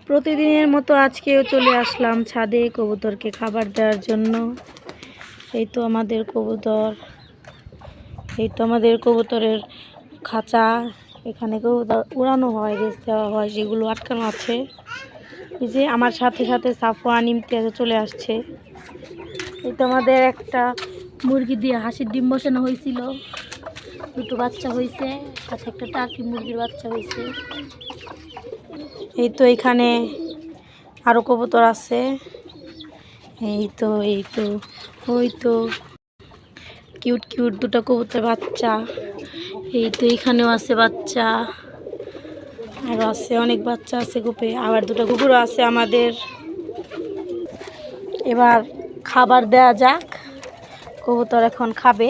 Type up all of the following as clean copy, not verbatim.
প্রতিদিনের মতো আজকেও চলে আসলাম ছাদে কবুতরকে খাবার দেওয়ার জন্য। এই তো আমাদের কবুতর, এই তো আমাদের কবুতরের খাঁচা। এখানে কবুতর উড়ানো হয়, রেস দেওয়া হয়, যেগুলো আটকানো আছে। এই যে আমার সাথে সাথে সাফওয়ান ইমতিয়াজ চলে আসছে। এই তো আমাদের একটা মুরগি দিয়ে হাঁসের ডিম বসানো হয়েছিল, দুটো বাচ্চা হয়েছে, সাথে একটা টার্কি মুরগির বাচ্চা হয়েছে। এই তো এখানে আরো কবুতর আছে। এই তো ওই তো কিউট কিউট দুটো কবুতর বাচ্চা। এই তো এখানেও আছে বাচ্চা, আরো আছে অনেক বাচ্চা আছে গ্রুপে, আবার দুটো কুকুরও আছে আমাদের। এবার খাবার দেয়া যাক, কবুতর এখন খাবে।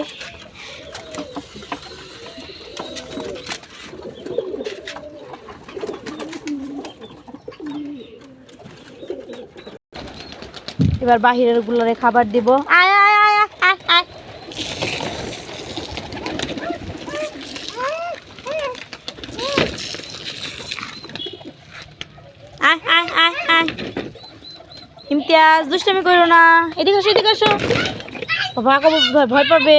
এবার বাহিরের গুলোরে খাবার দিব। আয় আয় আয় আয় আয়। আয় আয় আয় আয়। ইমতিয়াজ দুষ্টামি করো না, এদিকে আসো এদিকে আসো। বাবা ভয় পাবে।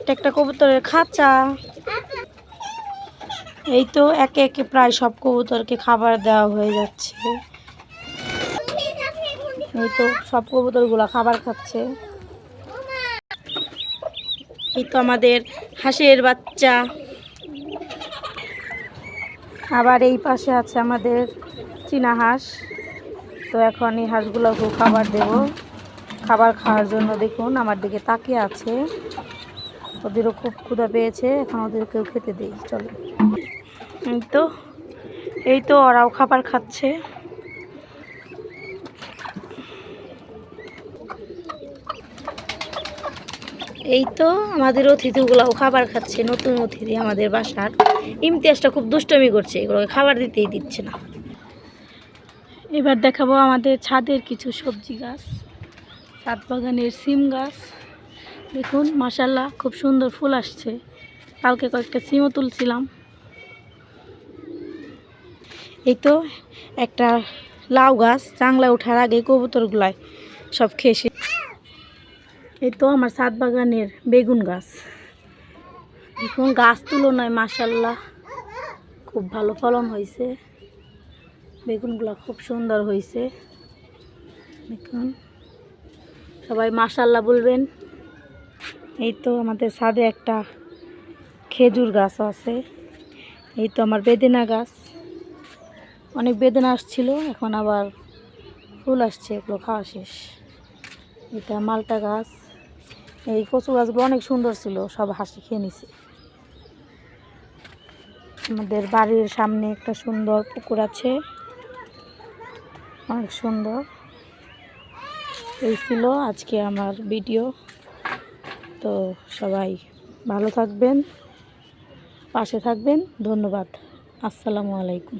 এটা একটা কবুতরের খাঁচা। এই তো একে একে প্রায় সব কবুতরকে খাবার দেওয়া হয়ে যাচ্ছে। এই তো সব কবুতরগুলা খাবার খাচ্ছে। এই তো আমাদের হাঁসের বাচ্চা। আবার এই পাশে আছে আমাদের চীনা হাঁস। তো এখন এই হাঁসগুলোকে খাবার দেব। খাবার খাওয়ার জন্য দেখুন আমার দিকে তাকিয়ে আছে। ওদেরও খুব ক্ষুধা পেয়েছে, এখন ওদেরকেও খেতে দিই। চলো। এই তো ওরাও খাবার খাচ্ছে। এই তো আমাদের অতিথিগুলাও খাবার খাচ্ছে, নতুন অতিথি আমাদের বাসার। ইমতিয়াজটা খুব দুষ্টমি করছে, এগুলোকে খাবার দিতেই দিচ্ছে না। এবার দেখাবো আমাদের ছাদের কিছু সবজি গাছ, ছাদ বাগানের সিম গাছ। দেখুন মাশাআল্লাহ খুব সুন্দর ফুল আসছে। কালকে কয়েকটা সিমও তুলছিলাম। এই তো একটা লাউ গাছ, চাংলা ওঠার আগে কবুতরগুলায় সব খেয়ে। এই তো আমার ছাদ বাগানের বেগুন গাছ। দেখুন গাছ তুলনায় মাশাআল্লাহ খুব ভালো ফলন হয়েছে, বেগুনগুলা খুব সুন্দর হয়েছে। দেখুন সবাই মাশাআল্লাহ বলবেন। এই তো আমাদের ছাদে একটা খেজুর গাছ আছে। এই তো আমার বেদেনা গাছ, অনেক বেদেনা আসছিল, এখন আবার ফুল আসছে, এগুলো খাওয়া শেষ। এটা মালটা গাছ। এই কচু গাছগুলো অনেক সুন্দর ছিল, সব হাসি খেয়ে নিছে। আমাদের বাড়ির সামনে একটা সুন্দর পুকুর আছে, অনেক সুন্দর। এই ছিল আজকে আমার ভিডিও। তো সবাই ভালো থাকবেন, পাশে থাকবেন। ধন্যবাদ। আসসালামু আলাইকুম।